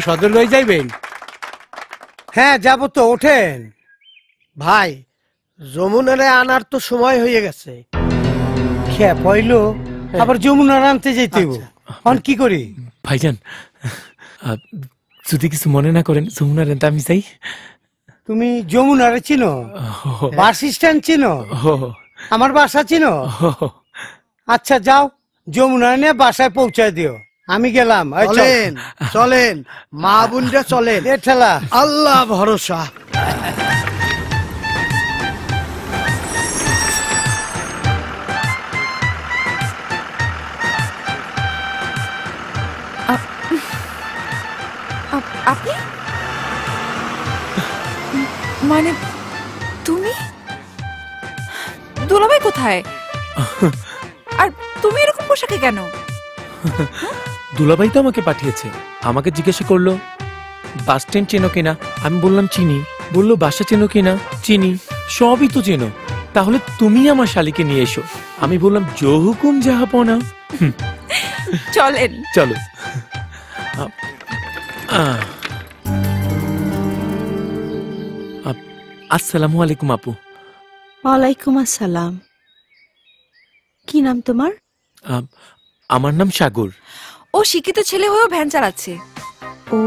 সদর লয়ে যাইবেন? হ্যাঁ যাব তো, ওঠেন। ভাই যমুনারে আনার তো সময় হয়ে গেছে। খেয়া পয়লো আবার যমুনার আনতে যেতে এখন কি করি? ভাইজান যদি কিছু মনে না করেন, যমুনার আনতে আমি চাই। তুমি যমুনারে চিনো? বাস স্ট্যান্ড চিনো? আমার বাসা চিনো? আচ্ছা যাও, যমুনা নিয়ে বাসায় পৌঁছায় দিও। আমি গেলাম। চলেন চলেন মা বোনরা চলেন। ঠেলা আল্লাহ ভরসা। আপনি মানে তুমি? দুলাভাই কোথায়? আর তুমি এরকম পোশাকে কেন? দুলাভাই তো আমাকে পাঠিয়েছে, আমাকে জিজ্ঞাসা করলো বাস স্ট্যান্ড চেনো কিনা। আমি বললাম চিনি। বললো বাসা চেনো কিনা। চিনি, সবই তো চেনো, তাহলে তুমি আমার শালিকে নিয়ে এসো। আমি বললাম জো হুকুম জাহাপনা। চলেন চলো। আসসালামু আলাইকুম আপু। ওয়ালাইকুম আসসালাম। কি নাম তোমার? আমার নাম সাগর। ও শিক্ষিত ছেলে হয়েও ভ্যান চালাচ্ছে। ও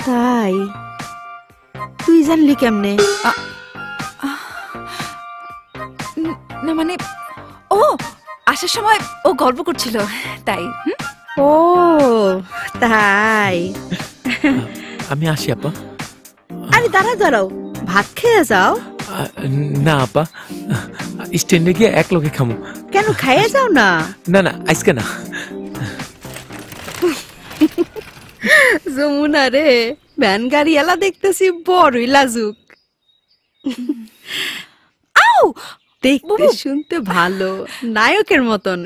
তাই, তুই জানলি কেমনে? না মানে ও আসার সময় ও গল্প করছিল তাই। ও তাই। আমি আসি আপা। আরে দাঁড়াও দাঁড়াও, ভাত খেয়ে যাও। না আপা, স্ট্যান্ডে গিয়ে এক লোকে খামো। কেন, খাইয়ে যাও না। না না আজকে না। যমুনা রে, ভ্যান গাড়ি এলা দেখতেছি বড়ই লাজুক। আও দেখতে শুনতে ভালো, নায়কের মতন।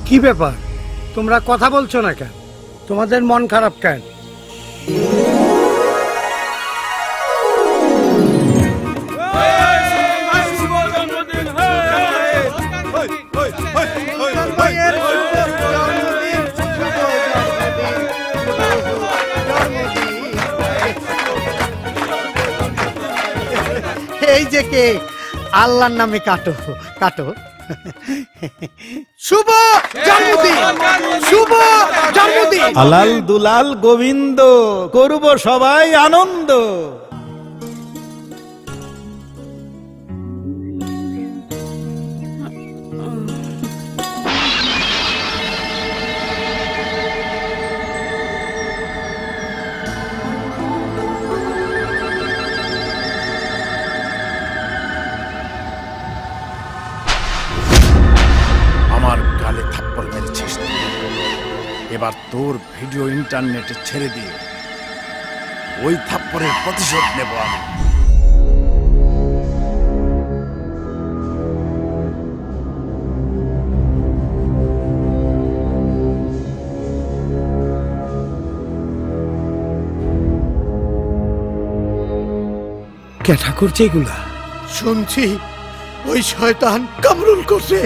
কি ব্যাপার, তোমরা কথা বলছো না কেন? তোমাদের মন খারাপ কেন? এই যে কে, আল্লাহর নামে কাটো কাটো। শুভ জন্মদিন, শুভ জন্মদিন। আলাল দুলাল গোবিন্দ, করব সবাই আনন্দ। এবার তোর ভিডিও ইন্টারনেটে ছেড়ে দিয়ে ওই থাপ্পড়ের প্রতিশোধ নেব আমি। কেটা করছে এগুলা? শুনছি ওই শয়তান কামরুল করছে।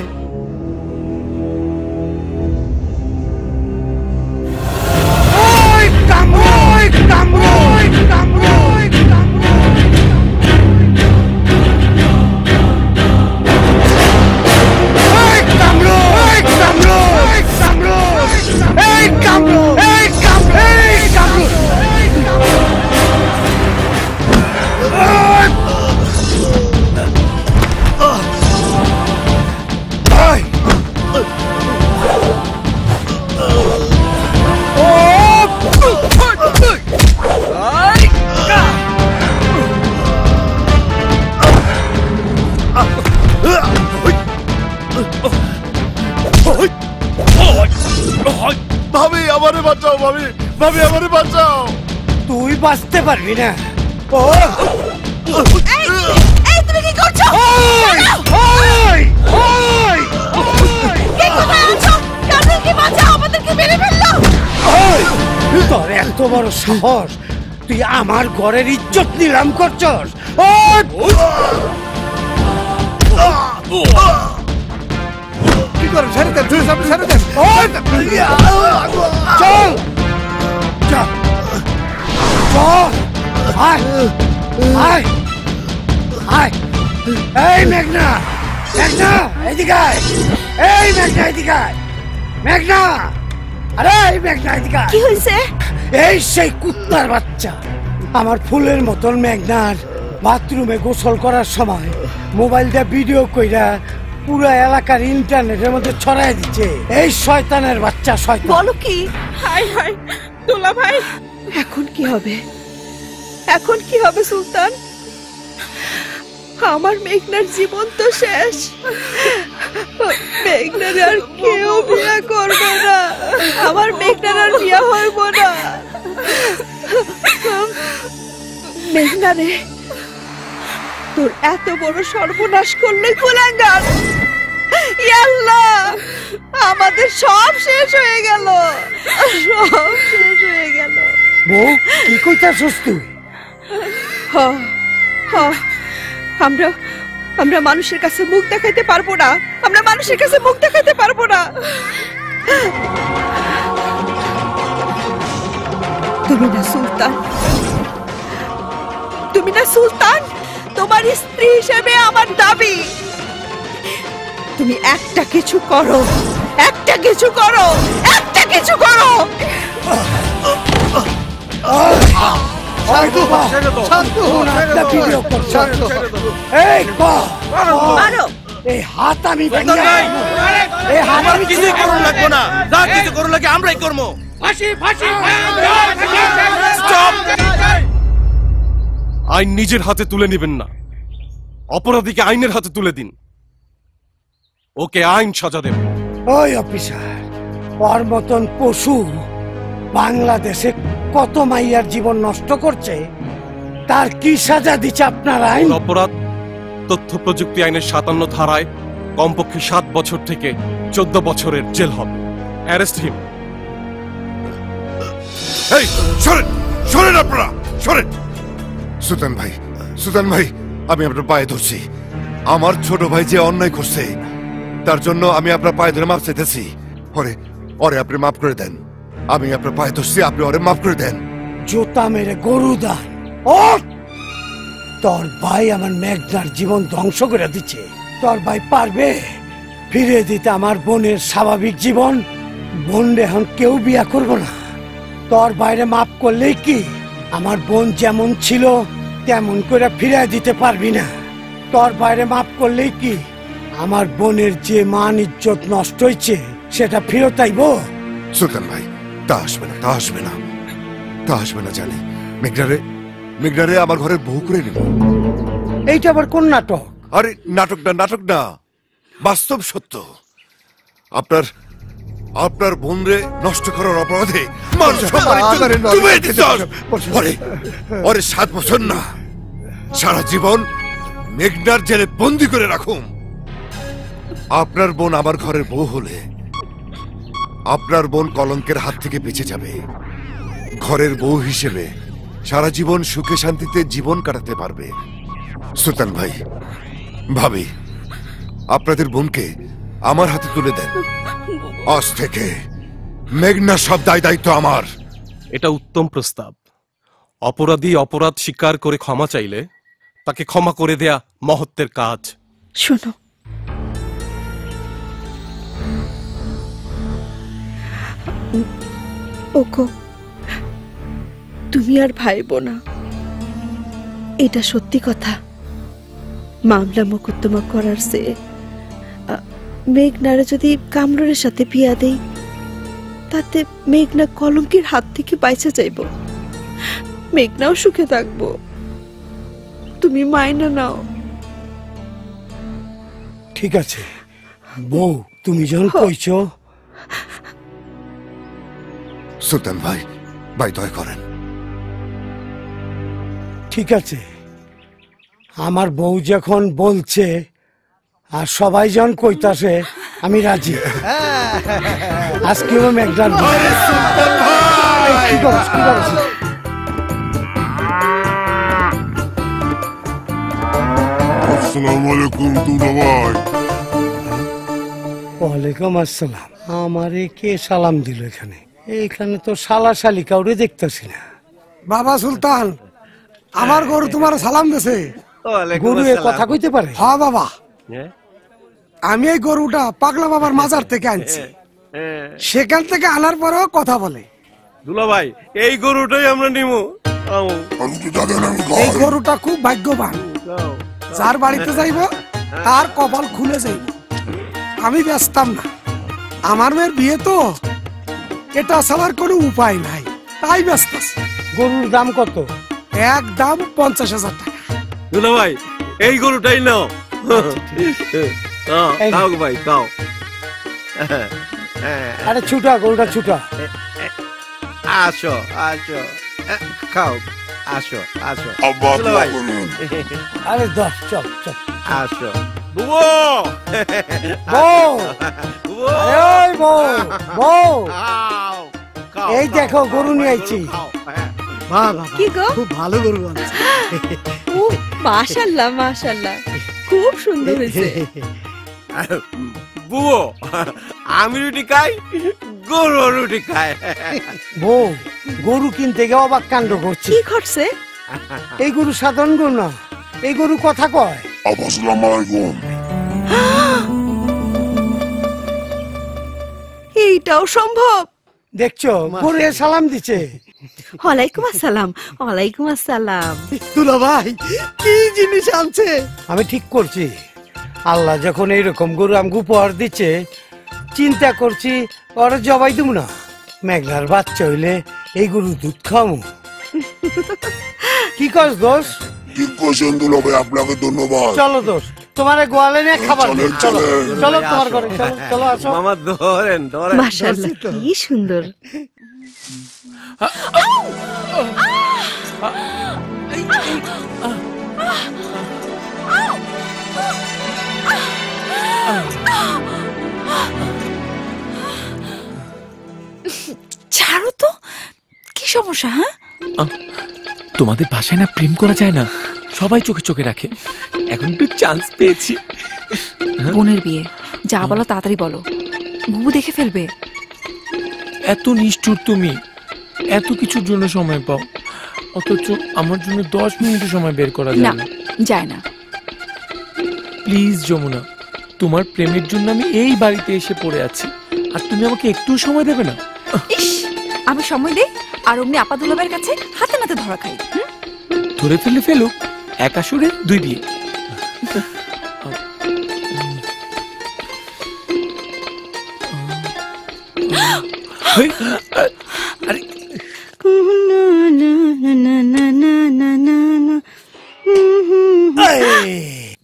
ভাবি আমারে বাঁচাও, ভাবি ভাবি আমারে বাঁচাও। তুই বাঁচতে পারবি না। ও এই তুমি কি করছো? কে কোথায় আছো? কাদেরকে বাঁচাও, আমাদেরকে মেরে ফেললো। তোর এত বড় সাহস, তুই আমার ঘরের ইজ্জত নিলাম করছস? কি করেন? ছেড়ে দেন, ছেড়ে দেন। চল চল চল, আয় আয় আয়। এই মেঘনা, মেঘনা এদিকে আয়। এই মেঘনা এদিকে আয়। মেঘনা, আরে এই মেঘনা এদিকে আয়। কি হয়েছে? এই সেই কুত্তার বাচ্চা আমার ফুলের মতন মেঘনার বাথরুমে গোসল করার সময় মোবাইল দিয়ে ভিডিও কইরা পুরো এলাকার ইন্টারনেটের মধ্যে ছড়াই দিচ্ছে। এই শয়তানের বাচ্চা, শয়তান। বলো কি? হাই হাই দোলা ভাই, এখন কি হবে? এখন কি হবে সুলতান? আমার মেঘনার জীবন তো শেষ। মেঘনার আর কেউ বিয়ে করবে না। আমার মেঘনার আর বিয়ে হইব না। মেঘনারে, তোর এত বড় সর্বনাশ করলে কুলাঙ্গার। আল্লাহ, আমাদের সব শেষ হয়ে গেল, সব শেষ হয়ে গেল। বউ, কি কইতাছস তুই? হ হ, আমরা আমরা মানুষের কাছে মুখ দেখাইতে পারবো না। আমরা মানুষের কাছে মুখ দেখাইতে পারবো না। তুমি না সুলতান, তুমি না সুলতান। তোমার স্ত্রী হিসেবে আমার দাবি, তুমি একটা কিছু করো, একটা কিছু করো, একটা কিছু করো। ভিডিও করছ? এই মারো। এই হাত আমি এই হাত আমি কিছুই করুন লাগবো না, যা কিছু করুন লাগে আমরাই করবো। আইন নিজের হাতে তুলে নেবেন না, অপরাধীকে আইনের হাতে তুলে দিন। ওকে আইন সাজা দেব। ওই অফিসার, ওর মতন পশু বাংলাদেশে কত মাইয়ার জীবন নষ্ট করছে, তার কি সাজা দিচ্ছে আপনার আইন? অপরাধ তথ্য প্রযুক্তি আইনের 57 ধারায় কমপক্ষে 7 বছর থেকে 14 বছরের জেল হবে। Arrest him. এই সরেন, সরেন আপনারা, সরেন। সুলতান ভাই, সুলতান ভাই, আমি আপনার পায়ে ধরছি। আমার ছোট ভাই যে অন্যায় করছে তার জন্য আমি আপনার পায়ে ধরে মাফ চাইতেছি। ওরে ওরে আপনি মাফ করে দেন। আমি আপনার পায়ে ধরছি, আপনি ওরে মাফ করে দেন। জুতা মেরে গরু দান। ও তোর ভাই আমার মেঘনার জীবন ধ্বংস করে দিচ্ছে। তোর ভাই পারবে ফিরে দিতে আমার বোনের স্বাভাবিক জীবন? বোন এখন কেউ বিয়া করব না। তোর বাইরে মাফ করলেই কি আমার বোন যেমন ছিল তেমন করে ফিরে দিতে পারবি না? তোর বাইরে মাফ করলেই কি আমার বোনের যে মান ইজ্জত নষ্ট হয়েছে সেটা ফেরত আইব? সুলতান ভাই, তা আসবে না, তা আসবে না, তা আসবে না জানি। মেঘনারে, মেঘনারে আমার ঘরের বউ করে নেব। এইটা আবার কোন নাটক? আরে নাটক না, নাটক না, বাস্তব সত্য। আপনার আপনার বোনরে নষ্ট করার অপরাধে ওরে 7 বছর না, সারা জীবন মেঘনার জেলে বন্দি করে রাখুন। আপনার বোন আমার ঘরের বউ হলে আপনার বোন কলঙ্কের হাত থেকে বেঁচে যাবে। ঘরের বউ হিসেবে সারা জীবন সুখে শান্তিতে জীবন কাটাতে পারবে। সুলতান ভাই, ভাবি, আপনাদের বোনকে আমার হাতে তুলে দেন। আজ থেকে মেঘনা সব দায় দায়িত্ব আমার। এটা উত্তম প্রস্তাব। অপরাধী অপরাধ স্বীকার করে ক্ষমা চাইলে তাকে ক্ষমা করে দেয়া মহত্বের কাজ। শোনো, ওকো, তুমি আর ভাইবো না, এটা সত্যি কথা। মামলা মোকদ্দমা করার চেয়ে মেঘনারে যদি কামরুলের সাথে বিয়া দেই, তাতে মেঘনা কলঙ্কের হাত থেকে বাইচা যাইব, মেঘনাও সুখে থাকবো। তুমি মাইনা নাও। ঠিক আছে বউ, তুমি যখন কইছো সুলতান ভাই, ভাই দয়া করেন। ঠিক আছে, আমার বউ যখন বলছে আর সবাই যখন কইতাছে আমি রাজি। আজকেও মেঘনার কি করছ কি করছ? আসসালামু আলাইকুম দুলা ভাই। ওয়ালাইকুম আসসালাম। আমারে কে সালাম দিল এখানে? এইখানে তো শালা শালি কাউরে দেখতেছি না। বাবা সুলতান, আমার গরু তোমার সালাম দিছে। গরু এ কথা কইতে পারে? হ্যাঁ বাবা, আমি এই গরুটা পাগলা বাবার মাজার থেকে আনছি। সেখান থেকে আনার পরেও কথা বলে। দুলা ভাই, এই গরুটাই আমরা নিমু। এই গরুটা খুব ভাগ্যবান, যার বাড়িতে যাইব তার কপাল খুলে যাইব। আমি ব্যস্তাম না, আমার মেয়ের বিয়ে তো, এটা ছাড়ার কোনো উপায় নাই, তাই ব্যস্ত আছি। গরুর দাম কত? একদম 50,000 টাকা। দুলা ভাই, এই গরুটাই নাও। খাও ভাই, খাও। আরে ছুটা, গরুটা ছুটা। আসো আসো, খাও, আসো আসো দুলা ভাই, আরে দশ, চল চল। আসো বুবু। বউ, বুবু, আরে ওই বউ, বউ, খাও, খাও, এই খাও, দেখো খাও, গরু নিয়ে খাও, আইছি। খাও, হ্যাঁ। বাহ বাহ, কি গো? খুব ভালো গরু আনছে। ও মাশাআল্লাহ মাশাআল্লাহ, খুব সুন্দর হয়েছে। বুবু, আমি রুটি খাই, গরু রুটি খায়। বউ, গরু কিনতে গিয়ে অবাক কাণ্ড করছি। কি ঘটছে? এই গরু সাধারণ গরু না, এই গরু কথা কয়। আসসালামু আলাইকুম। এইটাও সম্ভব? দেখছো, গরু এ সালাম দিছে। ওয়ালাইকুম আসসালাম, ওয়ালাইকুম আসসালাম। দুলা ভাই, কি জিনিস আনছে? আমি ঠিক করছি, আল্লাহ যখন এইরকম গরু আমাকে উপহার দিচ্ছে, চিন্তা করছি ওরা জবাই দিব না। মেঘনার বাচ্চা হইলে এই গরু দুধ খাওয়ামু। কি কস দোষ? ঠিক করছেন দুলা ভাই, আপনাকে ধন্যবাদ। চলো দোষ, তোমার গোয়ালে নিয়ে খাবার দিই। চলো চলো তোমার ঘরে, চলো চলো আসো। মামা ধরেন ধরেন। মাশাআল্লাহ, কি সুন্দর। ছাড়ো তো, কি সমস্যা? হ্যাঁ, তোমাদের বাসায় না প্রেম করা যায় না, সবাই চোখে চোখে রাখে। এখন একটু চান্স পেয়েছি। বোনের বিয়ে, যা বলো তাড়াতাড়ি বলো, বুবু দেখে ফেলবে। এত নিষ্ঠুর তুমি, এত কিছুর জন্য সময় পাও, অথচ আমার জন্য 10 মিনিট সময় বের করা না, যায় না। যায় না। প্লিজ যমুনা, তোমার প্রেমের জন্য আমি এই বাড়িতে এসে পড়ে আছি, আর তুমি আমাকে একটু সময় দেবে না? ইস, আমি সময় দেই আর অমনি আপা দুলাবের কাছে হাতে নাতে ধরা খাই। ধরে ফেলে ফেলুক, এক আসরে 2 বিয়ে। আরে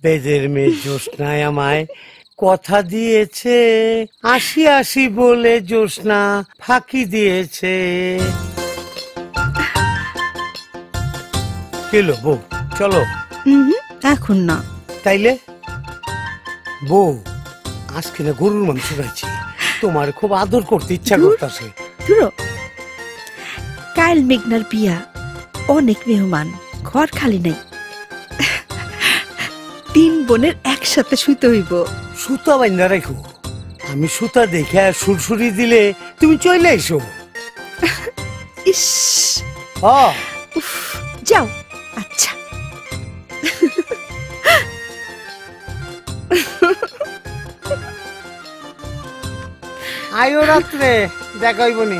বেদের মেয়ে জ্যোৎস্নায় আমায় কথা দিয়েছে, আসি আসি বলে জ্যোৎস্না ফাঁকি দিয়েছে। কেলো বউ, চলো। এখন না। তাইলে বউ, আজকে না গরুর মাংস খাইছি, তোমার খুব আদর করতে ইচ্ছা করতেছে। ধুরো, কাল মেঘনার বিয়া, অনেক মেহমান, ঘর খালি নাই। 3 বোনের একসাথে শুইতে হইব। সুতা বাইন্দা রাখো, আমি সুতা দেখে সুরসুরি দিলে তুমি চলে এসো। ইস, হ, যাও। আচ্ছা, আয়ো রাত্রে দেখা হইব নি।